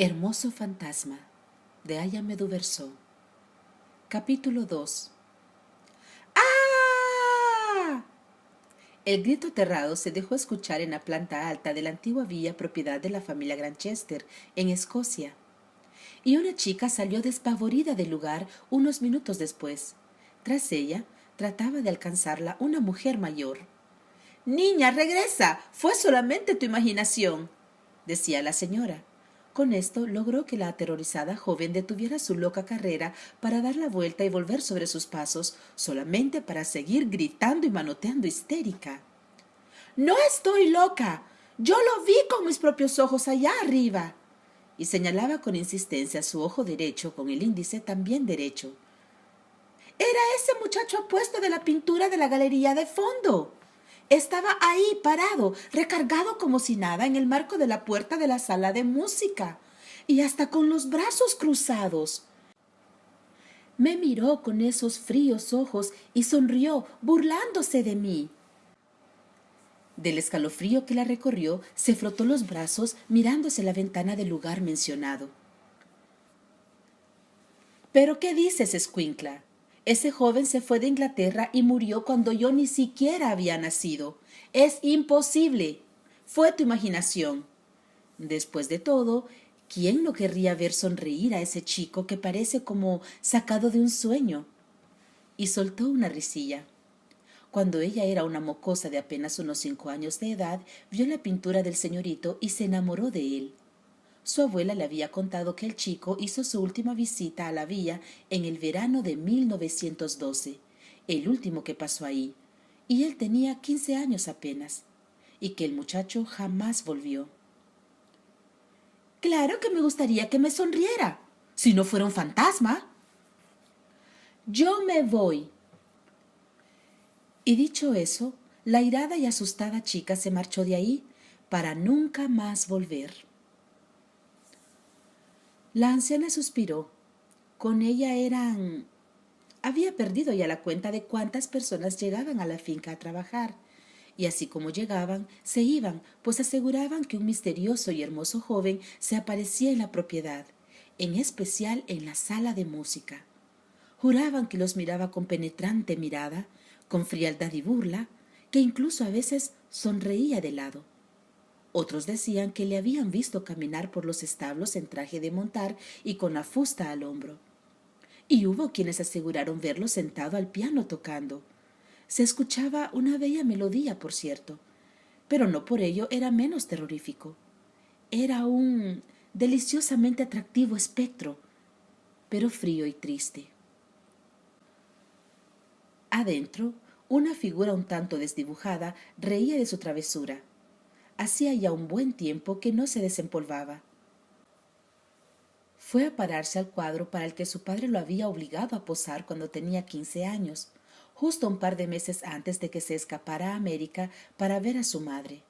Hermoso fantasma, de Ayame Duverso. Capítulo 2. ¡Ah! El grito aterrado se dejó escuchar en la planta alta de la antigua villa propiedad de la familia Granchester, en Escocia, y una chica salió despavorida del lugar unos minutos después. Tras ella, trataba de alcanzarla una mujer mayor. «Niña, regresa. Fue solamente tu imaginación», decía la señora. Con esto logró que la aterrorizada joven detuviera su loca carrera para dar la vuelta y volver sobre sus pasos, solamente para seguir gritando y manoteando histérica. «¡No estoy loca! Yo lo vi con mis propios ojos allá arriba», y señalaba con insistencia su ojo derecho con el índice también derecho. «Era ese muchacho apuesto de la pintura de la galería de fondo. Estaba ahí parado, recargado como si nada en el marco de la puerta de la sala de música, y hasta con los brazos cruzados. Me miró con esos fríos ojos y sonrió, burlándose de mí». Del escalofrío que la recorrió, se frotó los brazos mirándose la ventana del lugar mencionado. «¿Pero qué dices, escuincla? Ese joven se fue de Inglaterra y murió cuando yo ni siquiera había nacido. Es imposible. Fue tu imaginación. Después de todo, ¿quién no querría ver sonreír a ese chico que parece como sacado de un sueño?» Y soltó una risilla. Cuando ella era una mocosa de apenas unos 5 años de edad, vio la pintura del señorito y se enamoró de él. Su abuela le había contado que el chico hizo su última visita a la villa en el verano de 1912, el último que pasó ahí, y él tenía 15 años apenas, y que el muchacho jamás volvió. «Claro que me gustaría que me sonriera, si no fuera un fantasma». «Yo me voy». Y dicho eso, la airada y asustada chica se marchó de ahí para nunca más volver. La anciana suspiró. Con ella había perdido ya la cuenta de cuántas personas llegaban a la finca a trabajar, y así como llegaban, se iban, pues aseguraban que un misterioso y hermoso joven se aparecía en la propiedad, en especial en la sala de música. Juraban que los miraba con penetrante mirada, con frialdad y burla, que incluso a veces sonreía de lado. Otros decían que le habían visto caminar por los establos en traje de montar y con la fusta al hombro. Y hubo quienes aseguraron verlo sentado al piano tocando. Se escuchaba una bella melodía, por cierto, pero no por ello era menos terrorífico. Era un deliciosamente atractivo espectro, pero frío y triste. Adentro, una figura un tanto desdibujada reía de su travesura. Hacía ya un buen tiempo que no se desempolvaba. Fue a pararse al cuadro para el que su padre lo había obligado a posar cuando tenía 15 años, justo un par de meses antes de que se escapara a América para ver a su madre.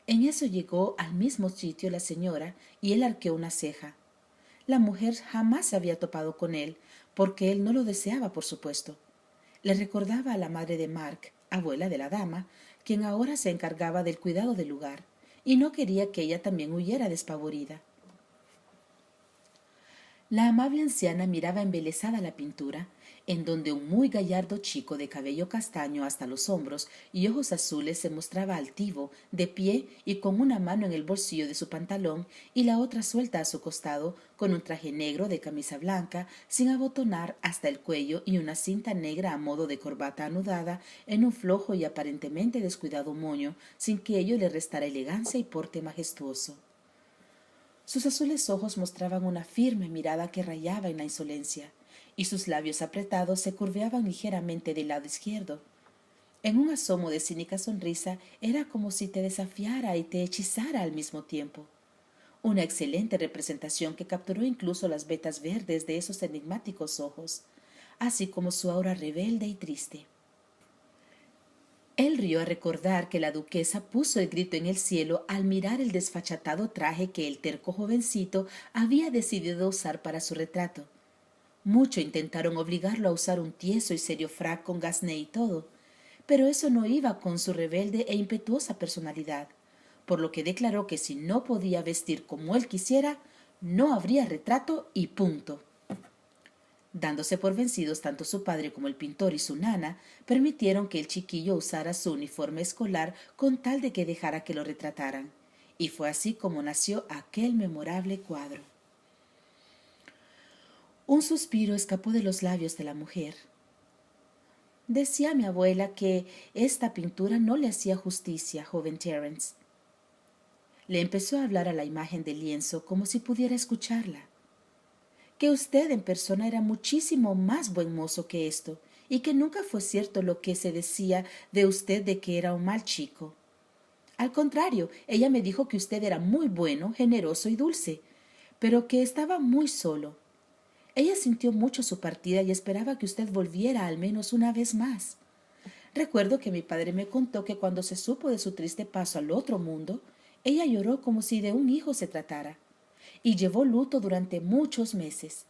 En eso llegó al mismo sitio la señora y él arqueó una ceja. La mujer jamás se había topado con él, porque él no lo deseaba, por supuesto. Le recordaba a la madre de Mark, abuela de la dama, quien ahora se encargaba del cuidado del lugar, y no quería que ella también huyera despavorida. La amable anciana miraba embelesada la pintura, en donde un muy gallardo chico de cabello castaño hasta los hombros y ojos azules se mostraba altivo, de pie y con una mano en el bolsillo de su pantalón y la otra suelta a su costado, con un traje negro de camisa blanca, sin abotonar hasta el cuello y una cinta negra a modo de corbata anudada en un flojo y aparentemente descuidado moño, sin que ello le restara elegancia y porte majestuoso. Sus azules ojos mostraban una firme mirada que rayaba en la insolencia, y sus labios apretados se curveaban ligeramente del lado izquierdo. En un asomo de cínica sonrisa era como si te desafiara y te hechizara al mismo tiempo. Una excelente representación que capturó incluso las vetas verdes de esos enigmáticos ojos, así como su aura rebelde y triste. Él rió a recordar que la duquesa puso el grito en el cielo al mirar el desfachatado traje que el terco jovencito había decidido usar para su retrato. Mucho intentaron obligarlo a usar un tieso y serio frac con gasné y todo, pero eso no iba con su rebelde e impetuosa personalidad, por lo que declaró que si no podía vestir como él quisiera, no habría retrato y punto. Dándose por vencidos tanto su padre como el pintor y su nana, permitieron que el chiquillo usara su uniforme escolar con tal de que dejara que lo retrataran. Y fue así como nació aquel memorable cuadro. Un suspiro escapó de los labios de la mujer. Decía mi abuela que esta pintura no le hacía justicia, joven Terence. Le empezó a hablar a la imagen del lienzo como si pudiera escucharla. Que usted en persona era muchísimo más buen mozo que esto, y que nunca fue cierto lo que se decía de usted de que era un mal chico. Al contrario, ella me dijo que usted era muy bueno, generoso y dulce, pero que estaba muy solo. Ella sintió mucho su partida y esperaba que usted volviera al menos una vez más. Recuerdo que mi padre me contó que cuando se supo de su triste paso al otro mundo, ella lloró como si de un hijo se tratara, y llevó luto durante muchos meses.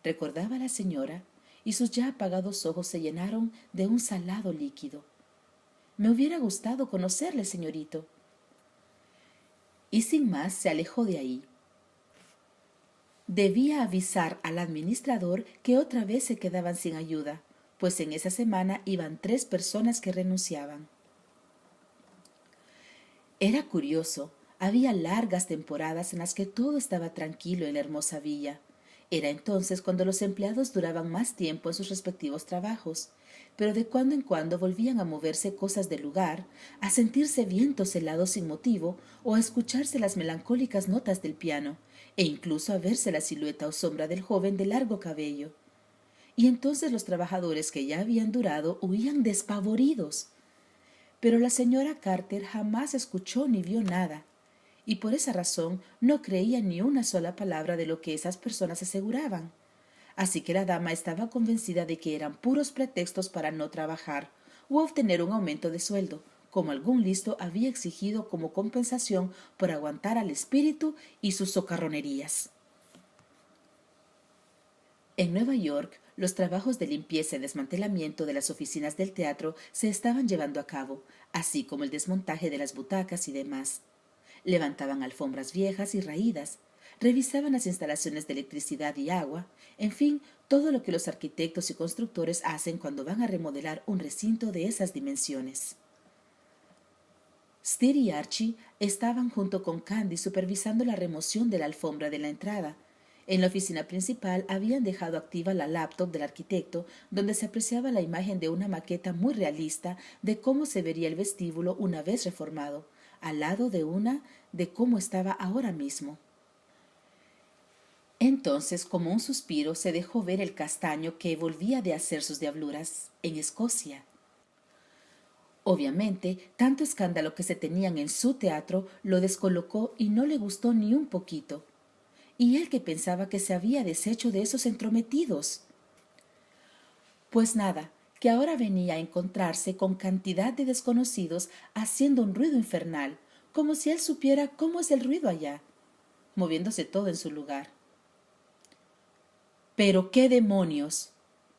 Recordaba a la señora, y sus ya apagados ojos se llenaron de un salado líquido. Me hubiera gustado conocerle, señorito. Y sin más se alejó de ahí. Debía avisar al administrador que otra vez se quedaban sin ayuda, pues en esa semana iban 3 personas que renunciaban. Era curioso, había largas temporadas en las que todo estaba tranquilo en la hermosa villa. Era entonces cuando los empleados duraban más tiempo en sus respectivos trabajos, pero de cuando en cuando volvían a moverse cosas del lugar, a sentirse vientos helados sin motivo o a escucharse las melancólicas notas del piano, e incluso a verse la silueta o sombra del joven de largo cabello. Y entonces los trabajadores que ya habían durado huían despavoridos. Pero la señora Carter jamás escuchó ni vio nada, y por esa razón no creía ni una sola palabra de lo que esas personas aseguraban. Así que la dama estaba convencida de que eran puros pretextos para no trabajar u obtener un aumento de sueldo, como algún listo había exigido como compensación por aguantar al espíritu y sus socarronerías. En Nueva York, los trabajos de limpieza y desmantelamiento de las oficinas del teatro se estaban llevando a cabo, así como el desmontaje de las butacas y demás. Levantaban alfombras viejas y raídas, revisaban las instalaciones de electricidad y agua, en fin, todo lo que los arquitectos y constructores hacen cuando van a remodelar un recinto de esas dimensiones. Steer y Archie estaban junto con Candy supervisando la remoción de la alfombra de la entrada. En la oficina principal habían dejado activa la laptop del arquitecto, donde se apreciaba la imagen de una maqueta muy realista de cómo se vería el vestíbulo una vez reformado, al lado de una de cómo estaba ahora mismo. Entonces, como un suspiro, se dejó ver el castaño que volvía de hacer sus diabluras en Escocia. Obviamente, tanto escándalo que se tenían en su teatro lo descolocó y no le gustó ni un poquito. Y él que pensaba que se había deshecho de esos entrometidos. Pues nada, que ahora venía a encontrarse con cantidad de desconocidos haciendo un ruido infernal, como si él supiera cómo es el ruido allá, moviéndose todo en su lugar. —¿Pero qué demonios!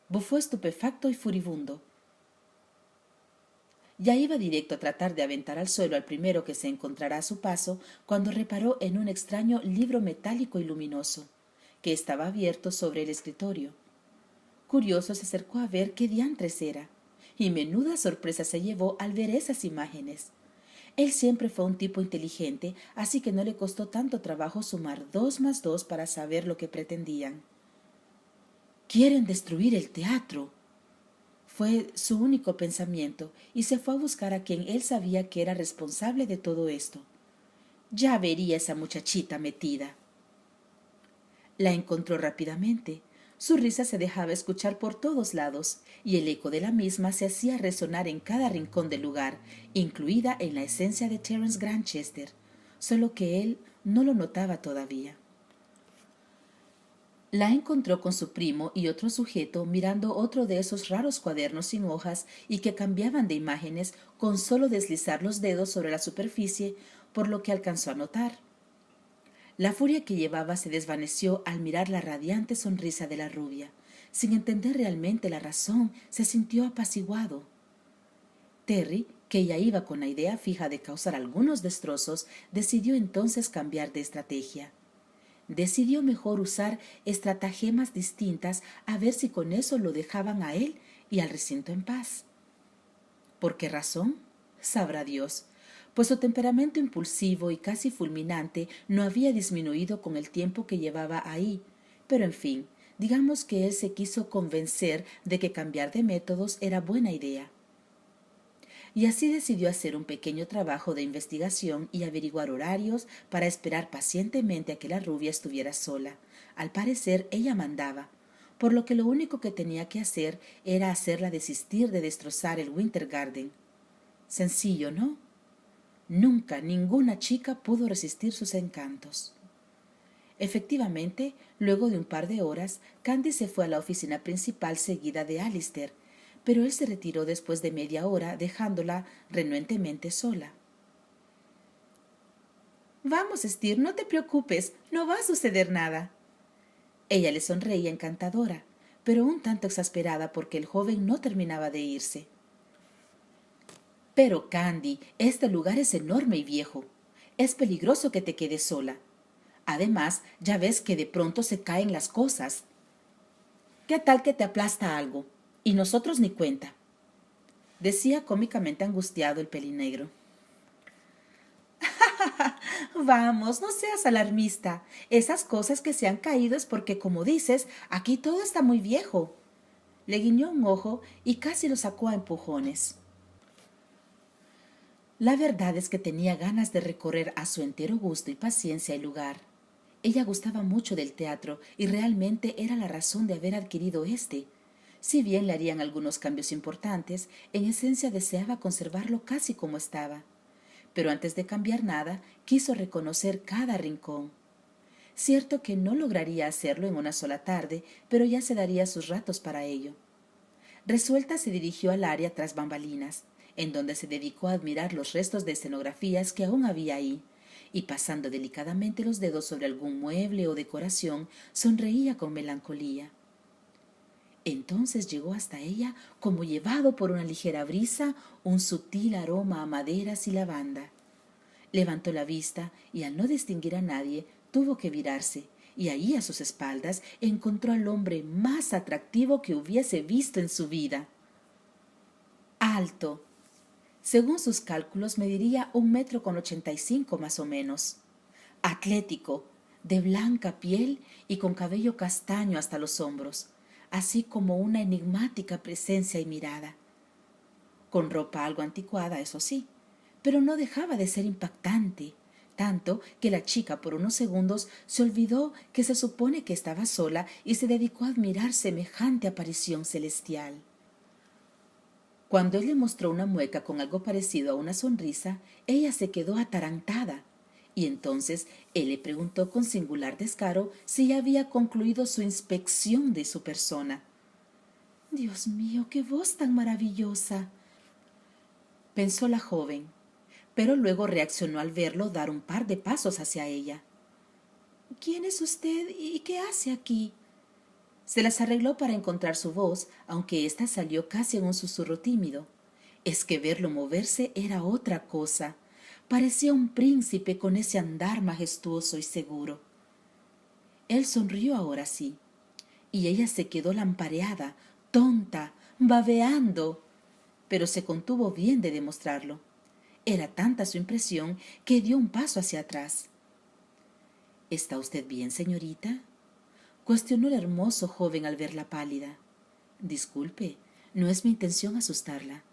—bufó estupefacto y furibundo. Ya iba directo a tratar de aventar al suelo al primero que se encontrara a su paso, cuando reparó en un extraño libro metálico y luminoso, que estaba abierto sobre el escritorio. Curioso se acercó a ver qué diantres era, y menuda sorpresa se llevó al ver esas imágenes. Él siempre fue un tipo inteligente, así que no le costó tanto trabajo sumar 2 más 2 para saber lo que pretendían. —¡Quieren destruir el teatro! Fue su único pensamiento, y se fue a buscar a quien él sabía que era responsable de todo esto. Ya vería esa muchachita metida. La encontró rápidamente. Su risa se dejaba escuchar por todos lados, y el eco de la misma se hacía resonar en cada rincón del lugar, incluida en la esencia de Terence Grantchester, solo que él no lo notaba todavía. La encontró con su primo y otro sujeto mirando otro de esos raros cuadernos sin hojas y que cambiaban de imágenes con solo deslizar los dedos sobre la superficie, por lo que alcanzó a notar. La furia que llevaba se desvaneció al mirar la radiante sonrisa de la rubia. Sin entender realmente la razón, se sintió apaciguado. Terry, que ya iba con la idea fija de causar algunos destrozos, decidió entonces cambiar de estrategia. decidió mejor usar estratagemas distintas a ver si con eso lo dejaban a él y al recinto en paz. ¿Por qué razón? Sabrá Dios, pues su temperamento impulsivo y casi fulminante no había disminuido con el tiempo que llevaba ahí, pero en fin, digamos que él se quiso convencer de que cambiar de métodos era buena idea. Y así decidió hacer un pequeño trabajo de investigación y averiguar horarios para esperar pacientemente a que la rubia estuviera sola. Al parecer ella mandaba, por lo que lo único que tenía que hacer era hacerla desistir de destrozar el Winter Garden. Sencillo, ¿no? Nunca ninguna chica pudo resistir sus encantos. Efectivamente, luego de un par de horas, Candy se fue a la oficina principal seguida de Alistair, pero él se retiró después de media hora, dejándola renuentemente sola. Vamos, Steer, no te preocupes, no va a suceder nada. Ella le sonreía encantadora, pero un tanto exasperada porque el joven no terminaba de irse. Pero, Candy, este lugar es enorme y viejo. Es peligroso que te quedes sola. Además, ya ves que de pronto se caen las cosas. ¿Qué tal que te aplasta algo? Y nosotros ni cuenta, decía cómicamente angustiado el pelinegro. Vamos, no seas alarmista. Esas cosas que se han caído es porque, como dices, aquí todo está muy viejo. Le guiñó un ojo y casi lo sacó a empujones. La verdad es que tenía ganas de recorrer a su entero gusto y paciencia el lugar. Ella gustaba mucho del teatro y realmente era la razón de haber adquirido este. Si bien le harían algunos cambios importantes, en esencia deseaba conservarlo casi como estaba. Pero antes de cambiar nada, quiso reconocer cada rincón. Cierto que no lograría hacerlo en una sola tarde, pero ya se daría sus ratos para ello. Resuelta se dirigió al área tras bambalinas, en donde se dedicó a admirar los restos de escenografías que aún había ahí, y pasando delicadamente los dedos sobre algún mueble o decoración, sonreía con melancolía. Entonces llegó hasta ella, como llevado por una ligera brisa, un sutil aroma a maderas y lavanda. Levantó la vista y, al no distinguir a nadie, tuvo que virarse, y ahí a sus espaldas encontró al hombre más atractivo que hubiese visto en su vida. Alto. Según sus cálculos, mediría 1,85 m más o menos. Atlético, de blanca piel y con cabello castaño hasta los hombros, así como una enigmática presencia y mirada. Con ropa algo anticuada, eso sí, pero no dejaba de ser impactante, tanto que la chica por unos segundos se olvidó que se supone que estaba sola y se dedicó a admirar semejante aparición celestial. Cuando él le mostró una mueca con algo parecido a una sonrisa, ella se quedó atarantada, y entonces él le preguntó con singular descaro si ya había concluido su inspección de su persona. «Dios mío, qué voz tan maravillosa», pensó la joven, pero luego reaccionó al verlo dar un par de pasos hacia ella. «¿Quién es usted y qué hace aquí?». Se las arregló para encontrar su voz, aunque ésta salió casi en un susurro tímido. Es que verlo moverse era otra cosa. Parecía un príncipe con ese andar majestuoso y seguro. Él sonrió ahora sí, y ella se quedó lampareada, tonta, babeando, pero se contuvo bien de demostrarlo. Era tanta su impresión que dio un paso hacia atrás. «¿Está usted bien, señorita?», cuestionó el hermoso joven al verla pálida. «Disculpe, no es mi intención asustarla.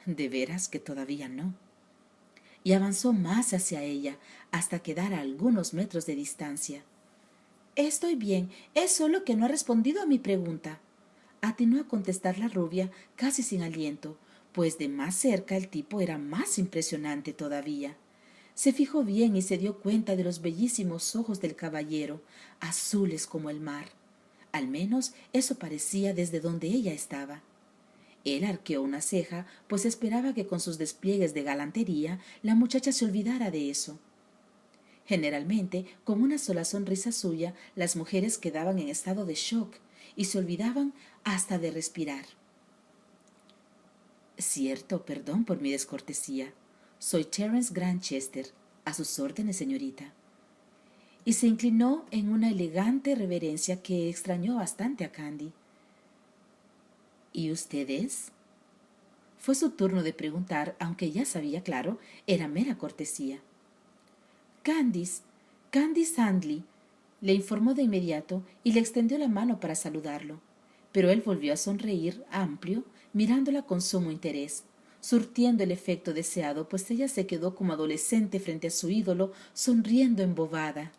De veras que todavía no». Y avanzó más hacia ella hasta quedar a algunos metros de distancia. «Estoy bien, es solo que no ha respondido a mi pregunta», atinó a contestar la rubia casi sin aliento, pues de más cerca el tipo era más impresionante todavía. Se fijó bien y se dio cuenta de los bellísimos ojos del caballero, azules como el mar. Al menos eso parecía desde donde ella estaba. Él arqueó una ceja, pues esperaba que con sus despliegues de galantería la muchacha se olvidara de eso. Generalmente, con una sola sonrisa suya, las mujeres quedaban en estado de shock y se olvidaban hasta de respirar. «Cierto, perdón por mi descortesía. Soy Terence Grantchester. A sus órdenes, señorita». y se inclinó en una elegante reverencia que extrañó bastante a Candy. ¿Y usted es? Fue su turno de preguntar, aunque ya sabía claro, era mera cortesía. Candice Handley, le informó de inmediato y le extendió la mano para saludarlo. Pero él volvió a sonreír amplio, mirándola con sumo interés, surtiendo el efecto deseado, pues ella se quedó como adolescente frente a su ídolo, sonriendo embobada.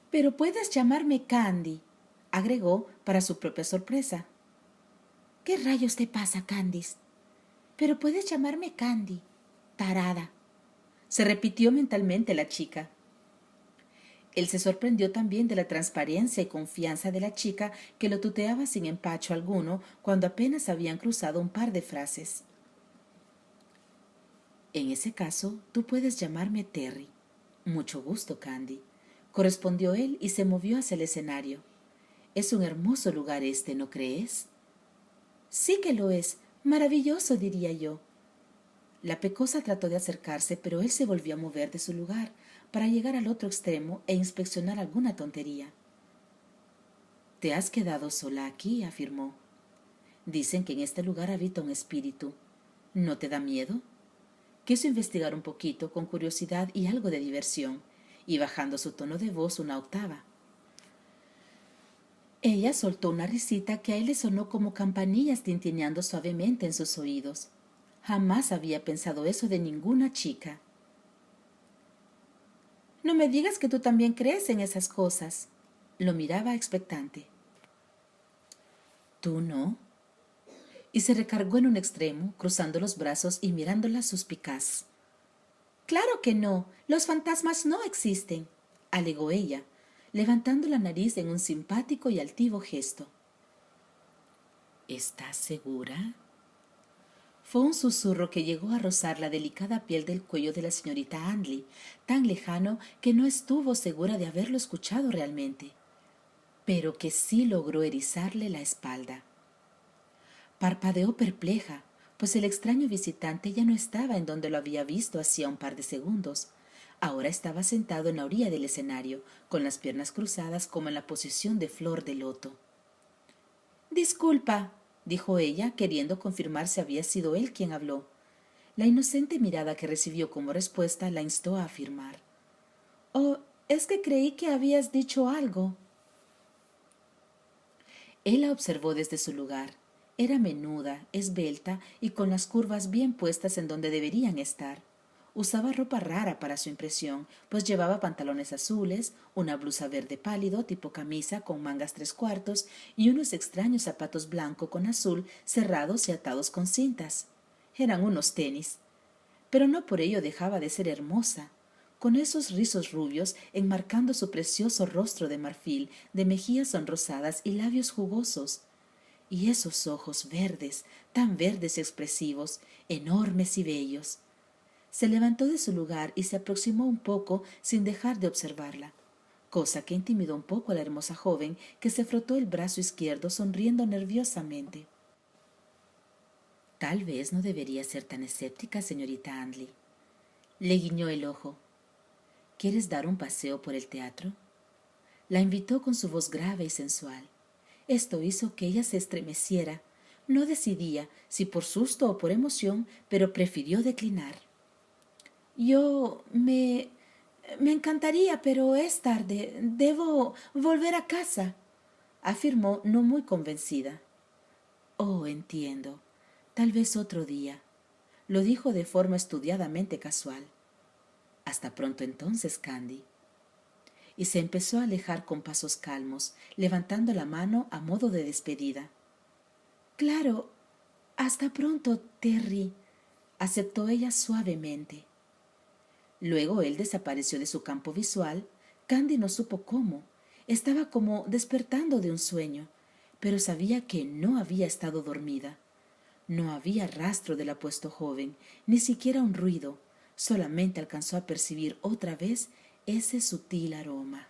Pero puedes llamarme Candy, agregó para su propia sorpresa. ¿Qué rayos te pasa, Candice? Pero puedes llamarme Candy, tarada, se repitió mentalmente la chica. Él se sorprendió también de la transparencia y confianza de la chica, que lo tuteaba sin empacho alguno cuando apenas habían cruzado un par de frases. En ese caso, tú puedes llamarme Terry. Mucho gusto, Candy, correspondió él y se movió hacia el escenario. Es un hermoso lugar este, ¿no crees? Sí que lo es. Maravilloso, diría yo. La pecosa trató de acercarse, pero él se volvió a mover de su lugar para llegar al otro extremo e inspeccionar alguna tontería. Te has quedado sola aquí, afirmó. Dicen que en este lugar habita un espíritu. ¿No te da miedo? Quiso investigar un poquito, con curiosidad y algo de diversión, y bajando su tono de voz una octava. Ella soltó una risita que a él le sonó como campanillas tintineando suavemente en sus oídos. Jamás había pensado eso de ninguna chica. No me digas que tú también crees en esas cosas. Lo miraba expectante. ¿Tú no? Y se recargó en un extremo, cruzando los brazos y mirándola suspicaz. Claro que no. Los fantasmas no existen, alegó ella, levantando la nariz en un simpático y altivo gesto. ¿Estás segura? Fue un susurro que llegó a rozar la delicada piel del cuello de la señorita Handley, tan lejano que no estuvo segura de haberlo escuchado realmente, pero que sí logró erizarle la espalda. Parpadeó perpleja, pues el extraño visitante ya no estaba en donde lo había visto hacía un par de segundos. Ahora estaba sentado en la orilla del escenario, con las piernas cruzadas como en la posición de flor de loto. Disculpa, dijo ella, queriendo confirmar si había sido él quien habló. La inocente mirada que recibió como respuesta la instó a afirmar. Oh, es que creí que habías dicho algo. Él la observó desde su lugar. Era menuda, esbelta y con las curvas bien puestas en donde deberían estar. Usaba ropa rara para su impresión, pues llevaba pantalones azules, una blusa verde pálido tipo camisa con mangas 3/4 y unos extraños zapatos blanco con azul cerrados y atados con cintas. Eran unos tenis. Pero no por ello dejaba de ser hermosa, con esos rizos rubios enmarcando su precioso rostro de marfil, de mejillas sonrosadas y labios jugosos. Y esos ojos verdes, tan verdes y expresivos, enormes y bellos. Se levantó de su lugar y se aproximó un poco sin dejar de observarla, cosa que intimidó un poco a la hermosa joven, que se frotó el brazo izquierdo sonriendo nerviosamente. Tal vez no debería ser tan escéptica, señorita Handley. Le guiñó el ojo. ¿Quieres dar un paseo por el teatro? La invitó con su voz grave y sensual. Esto hizo que ella se estremeciera. No decidía si por susto o por emoción, pero prefirió declinar. Me encantaría, pero es tarde. Debo volver a casa, afirmó no muy convencida. Oh, entiendo. Tal vez otro día. Lo dijo de forma estudiadamente casual. Hasta pronto entonces, Candy. Y se empezó a alejar con pasos calmos, levantando la mano a modo de despedida. Claro, hasta pronto, Terry, aceptó ella suavemente. Luego él desapareció de su campo visual. Candy no supo cómo. Estaba como despertando de un sueño, pero sabía que no había estado dormida. No había rastro del apuesto joven, ni siquiera un ruido. Solamente alcanzó a percibir otra vez ese sutil aroma.